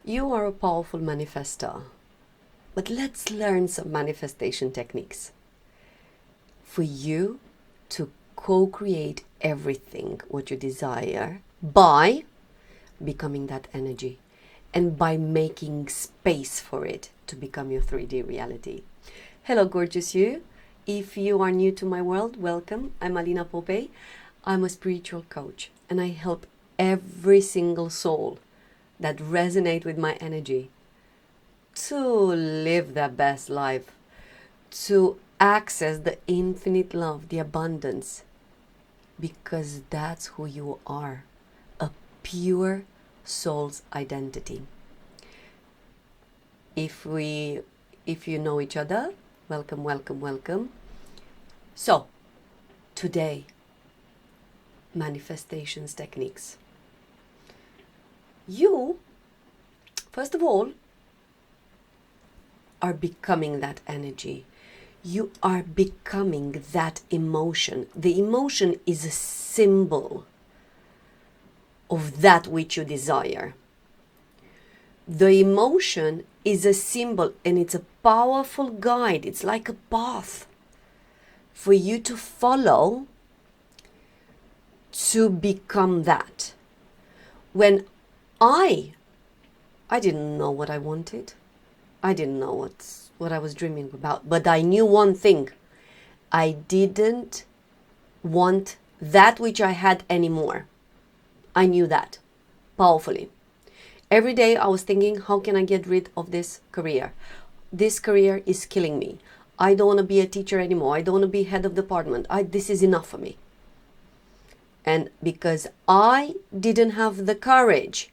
You are a powerful manifester, but let's learn some manifestation techniques for you to co-create everything what you desire by becoming that energy and by making space for it to become your 3D reality. Hello, gorgeous you. If you are new to my world, welcome. I'm Alina Apopei. I'm a spiritual coach and I help every single soul that resonate with my energy to live their best life, to access the infinite love, the abundance, because that's who you are, a pure soul's identity. If you know each other, welcome, welcome, welcome. So, today, manifestations techniques. You, first of all, are becoming that energy. You are becoming that emotion. The emotion is a symbol of that which you desire. The emotion is a symbol and it's a powerful guide. It's like a path for you to follow to become that. When I didn't know what I wanted. I didn't know what I was dreaming about. But I knew one thing. I didn't want that which I had anymore. I knew that powerfully. Every day I was thinking, how can I get rid of this career? This career is killing me. I don't want to be a teacher anymore. I don't want to be head of department. This is enough for me. And because I didn't have the courage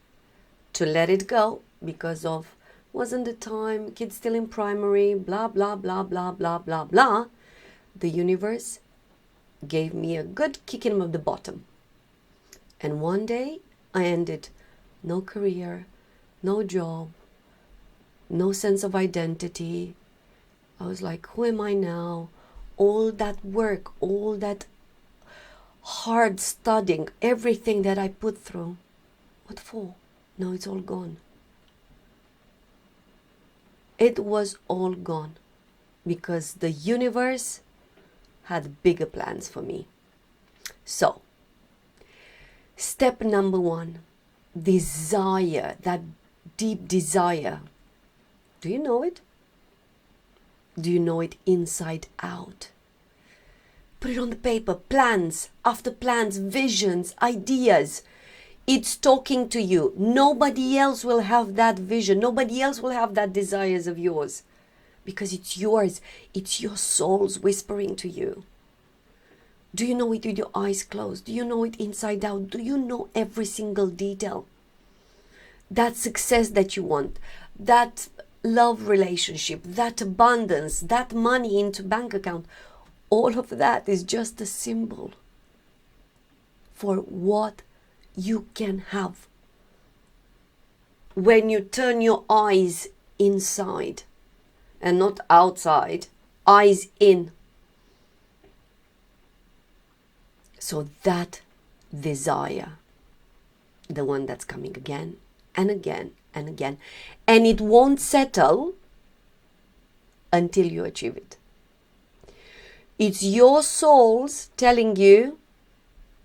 to let it go because of wasn't the time, kids still in primary, blah, blah, blah, blah, blah, blah, blah, the universe gave me a good kicking of the bottom. And one day I ended no career, no job, no sense of identity. I was like, who am I now? All that work, all that hard studying, everything that I put through, what for? Now it's all gone. It was all gone because the universe had bigger plans for me. So, step number one, desire, that deep desire. Do you know it? Do you know it inside out? Put it on the paper, plans after plans, visions, ideas. It's talking to you. Nobody else will have that vision. Nobody else will have that desires of yours because it's yours. It's your soul's whispering to you. Do you know it with your eyes closed? Do you know it inside out? Do you know every single detail? That success that you want, that love relationship, that abundance, that money into bank account, all of that is just a symbol for what you can have when you turn your eyes inside and not outside, eyes in. So that desire, the one that's coming again and again and again, and it won't settle until you achieve it. It's your soul's telling you,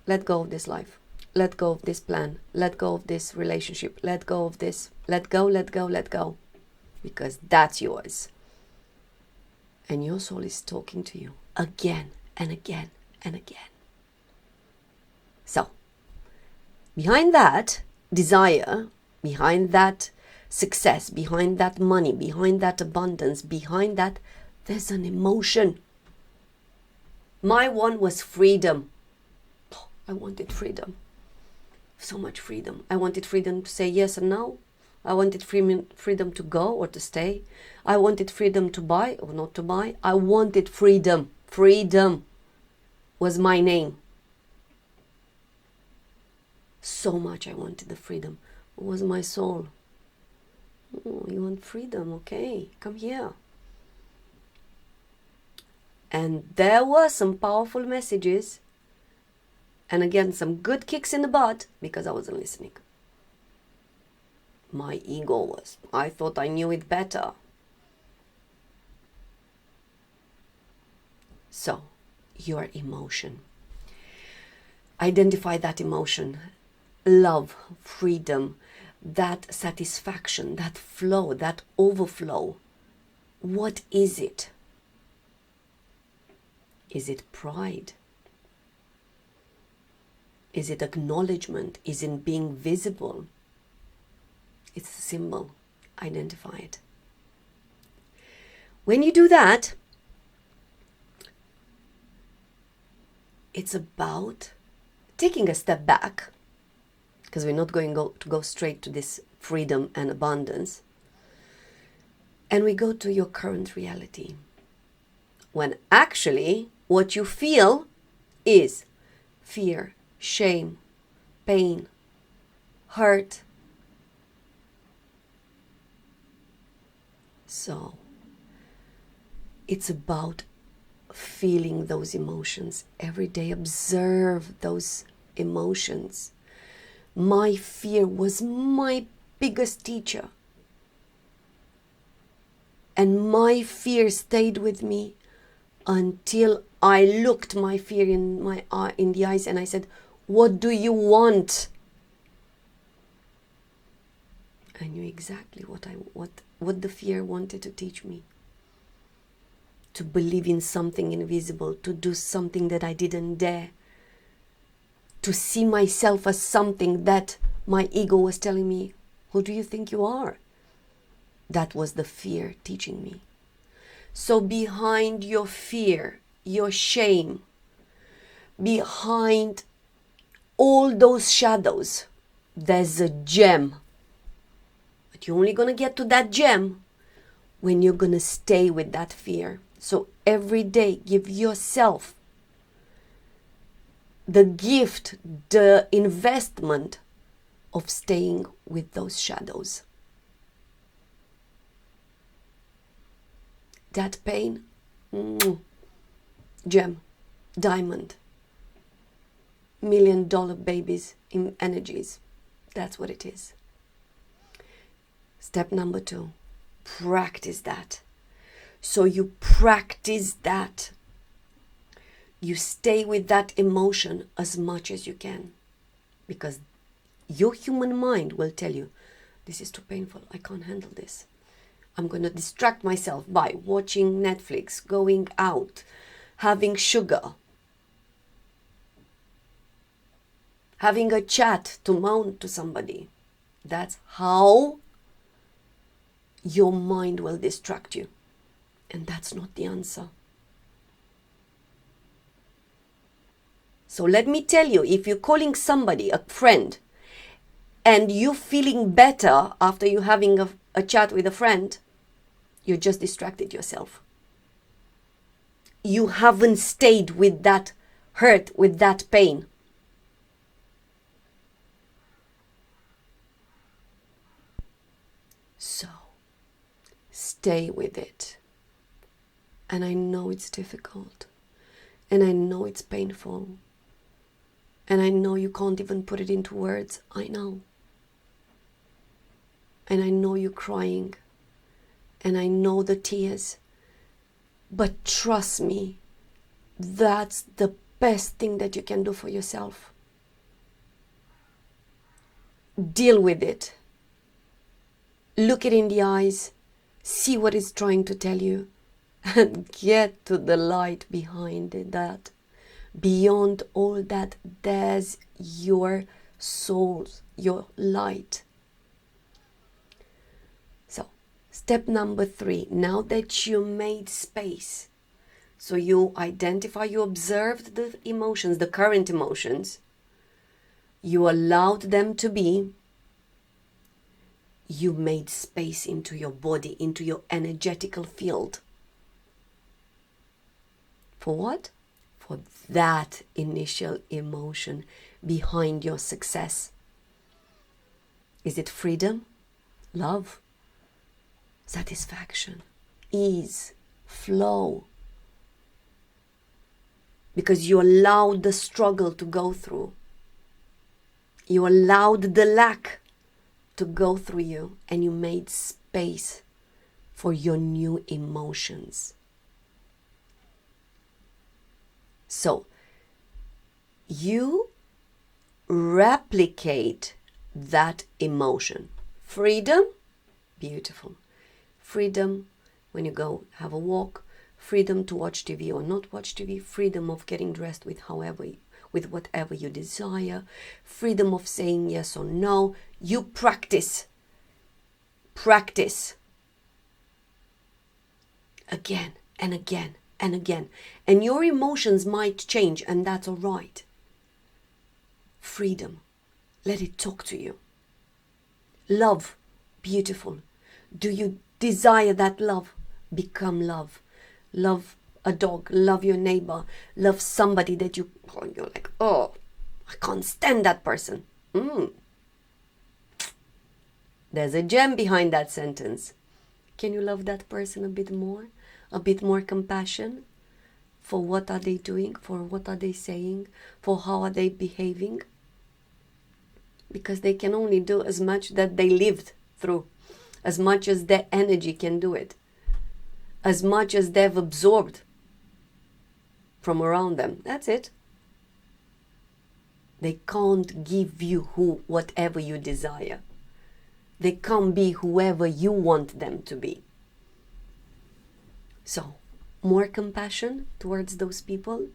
let go of this life. Let go of this plan. Let go of this relationship. Let go of this. Let go, let go, let go. Because that's yours. And your soul is talking to you again and again and again. So, behind that desire, behind that success, behind that money, behind that abundance, behind that, there's an emotion. My one was freedom. I wanted freedom. So much freedom. I wanted freedom to say yes and no. I wanted freedom to go or to stay. I wanted freedom to buy or not to buy. I wanted freedom. Freedom was my name. So much I wanted the freedom. It was my soul. Oh, you want freedom? Okay, come here. And there were some powerful messages. And again, some good kicks in the butt because I wasn't listening. My ego was, I thought I knew it better. So, your emotion. Identify that emotion. Love, freedom, that satisfaction, that flow, that overflow. What is it? Is it pride? Is it acknowledgement? Is it being visible? It's a symbol. Identify it. When you do that, it's about taking a step back, because we're not going to go straight to this freedom and abundance. And we go to your current reality. When actually what you feel is fear, shame, pain, hurt. So it's about feeling those emotions every day. Observe those emotions. My fear was my biggest teacher. And my fear stayed with me until I looked my fear in the eyes and I said, what do you want? I knew exactly what the fear wanted to teach me. To believe in something invisible, to do something that I didn't dare, to see myself as something that my ego was telling me, who do you think you are? That was the fear teaching me. So behind your fear, your shame, behind all those shadows, there's a gem. But you're only going to get to that gem when you're going to stay with that fear. So every day, give yourself the gift, the investment of staying with those shadows. That pain, gem, diamond, $1 million babies in energies. That's what it is. Step number 2, practice that. So you practice that. You stay with that emotion as much as you can. Because your human mind will tell you, this is too painful, I can't handle this. I'm going to distract myself by watching Netflix, going out, having sugar, having a chat to moan to somebody. That's how your mind will distract you. And that's not the answer. So let me tell you, if you're calling somebody, a friend, and you're feeling better after you having a chat with a friend, you just distracted yourself. You haven't stayed with that hurt, with that pain. So, stay with it. And I know it's difficult. And I know it's painful. And I know you can't even put it into words. I know. And I know you're crying. And I know the tears. But trust me, that's the best thing that you can do for yourself. Deal with it. Look it in the eyes. See what it's trying to tell you. And get to the light behind it, that. Beyond all that, there's your soul, your light. So, step number 3, now that you made space, so you identify, you observed the emotions, the current emotions, you allowed them to be, you made space into your body, into your energetical field. For what? For that initial emotion behind your success. Is it freedom, love, satisfaction, ease, flow? Because you allowed the struggle to go through. You allowed the lack to go through you, and you made space for your new emotions. So you replicate that emotion. Freedom, beautiful. Freedom when you go have a walk, freedom to watch TV or not watch TV, freedom of getting dressed with whatever you desire, freedom of saying yes or no. You practice again and again and again, and your emotions might change, and that's all right. Freedom, let it talk to you. Love, beautiful. Do you desire that love? Become love. Love a dog, love your neighbor, love somebody that you're like, oh, I can't stand that person. There's a gem behind that sentence. Can you love that person a bit more? A bit more compassion for what are they doing, for what are they saying, for how are they behaving? Because they can only do as much that they lived through, as much as their energy can do it, as much as they've absorbed from around them. That's it. They can't give you whatever you desire. They can't be whoever you want them to be. So, more compassion towards those people,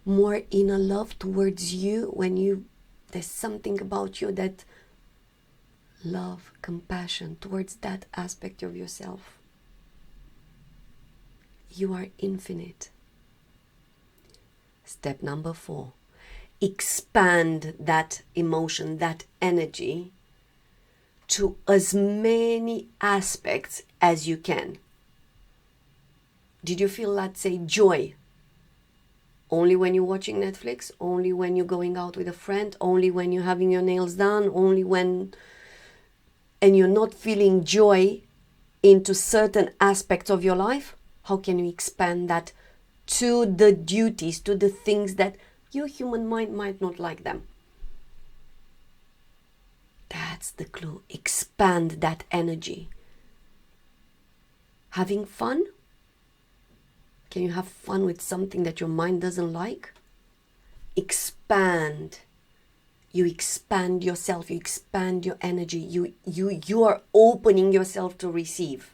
more inner love towards you when there's something about you that love, compassion towards that aspect of yourself. You are infinite. Step number 4, expand that emotion, that energy to as many aspects as you can. Did you feel, let's say, joy? Only when you're watching Netflix? Only when you're going out with a friend? Only when you're having your nails done? And you're not feeling joy into certain aspects of your life? How can you expand that to the duties, to the things that your human mind might not like them? That's the clue. Expand that energy. Having fun? Can you have fun with something that your mind doesn't like? Expand. You expand yourself. You expand your energy. You are opening yourself to receive.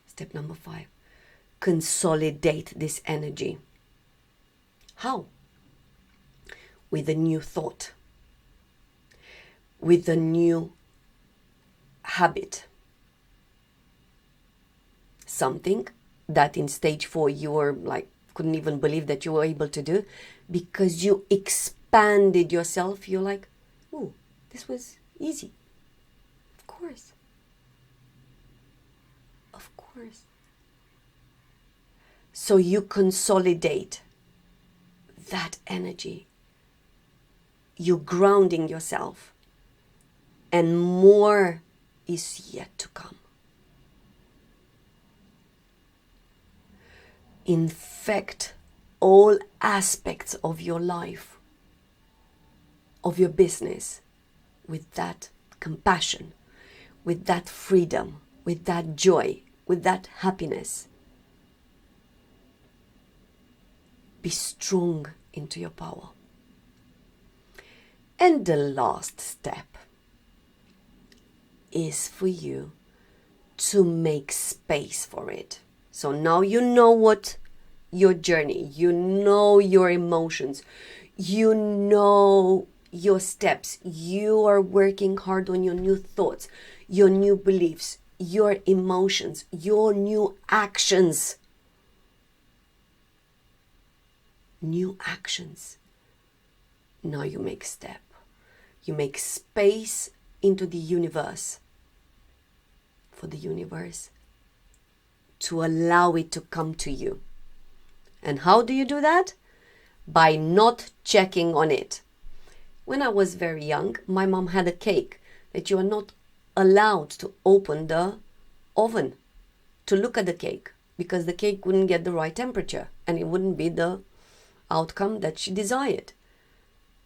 Step number 5. Consolidate this energy. How? With a new thought. With a new habit. Something that in stage 4 you were like, couldn't even believe that you were able to do, because you expanded yourself. You're like, oh, this was easy. Of course. Of course. So you consolidate that energy. You're grounding yourself, and more is yet to come. Infect all aspects of your life, of your business, with that compassion, with that freedom, with that joy, with that happiness. Be strong into your power. And the last step is for you to make space for it. So now you know what your journey, you know your emotions, you know your steps, you are working hard on your new thoughts, your new beliefs, your emotions, your new actions. New actions. Now you make step. You make space into the universe, for the universe to allow it to come to you. And how do you do that? By not checking on it. When I was very young, my mom had a cake that you are not allowed to open the oven to look at the cake, because the cake wouldn't get the right temperature and it wouldn't be the outcome that she desired.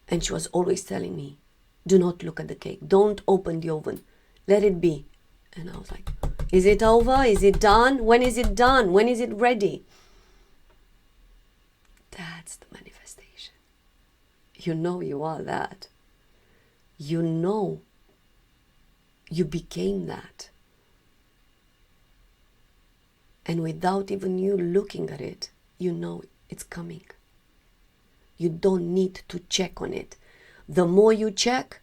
And she was always telling me, do not look at the cake. Don't open the oven. Let it be. And I was like, is it over? Is it done? When is it done? When is it ready? That's the manifestation. You know you are that. You know you became that. And without even you looking at it, you know it's coming. You don't need to check on it. The more you check,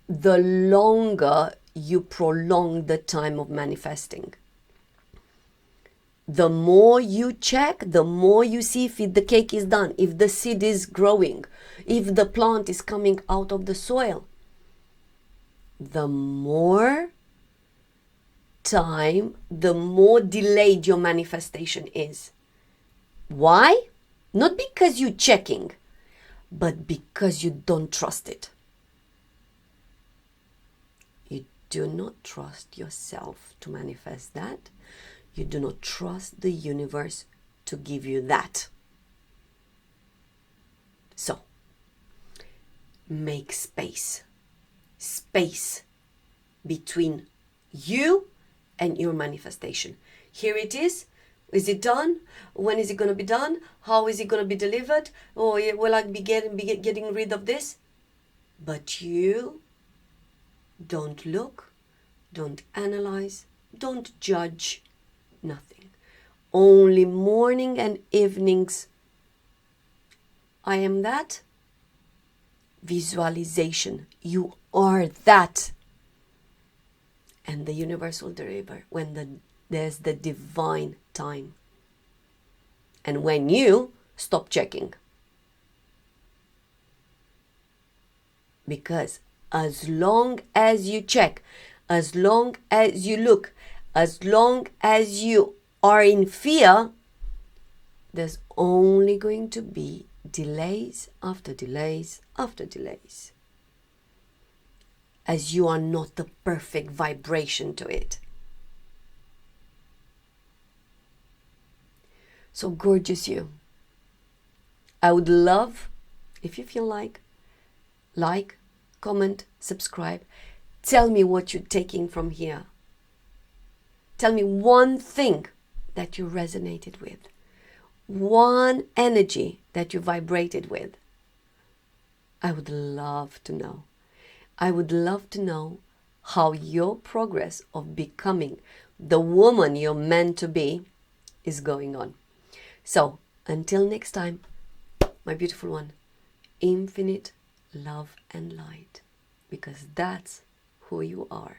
the longer you prolong the time of manifesting. The more you check, the more you see if the cake is done, if the seed is growing, if the plant is coming out of the soil. The more time, the more delayed your manifestation is. Why? Not because you're checking, but because you don't trust it. You do not trust yourself to manifest that. You do not trust the universe to give you that. So, make space. Space between you and your manifestation. Here it is. Is it done? When is it going to be done? How is it going to be delivered? Or will I be getting rid of this? But you don't look, don't analyze, don't judge, nothing. Only morning and evenings. I am that. Visualization. You are that. And the universe will deliver when there's the divine time. And when you stop checking. Because as long as you check, as long as you look, as long as you are in fear, there's only going to be delays after delays after delays. As you are not the perfect vibration to it. So gorgeous you. I would love, if you feel like, comment, subscribe. Tell me what you're taking from here. Tell me one thing that you resonated with. One energy that you vibrated with. I would love to know. I would love to know how your progress of becoming the woman you're meant to be is going on. So, until next time, my beautiful one, infinite love and light, because that's who you are.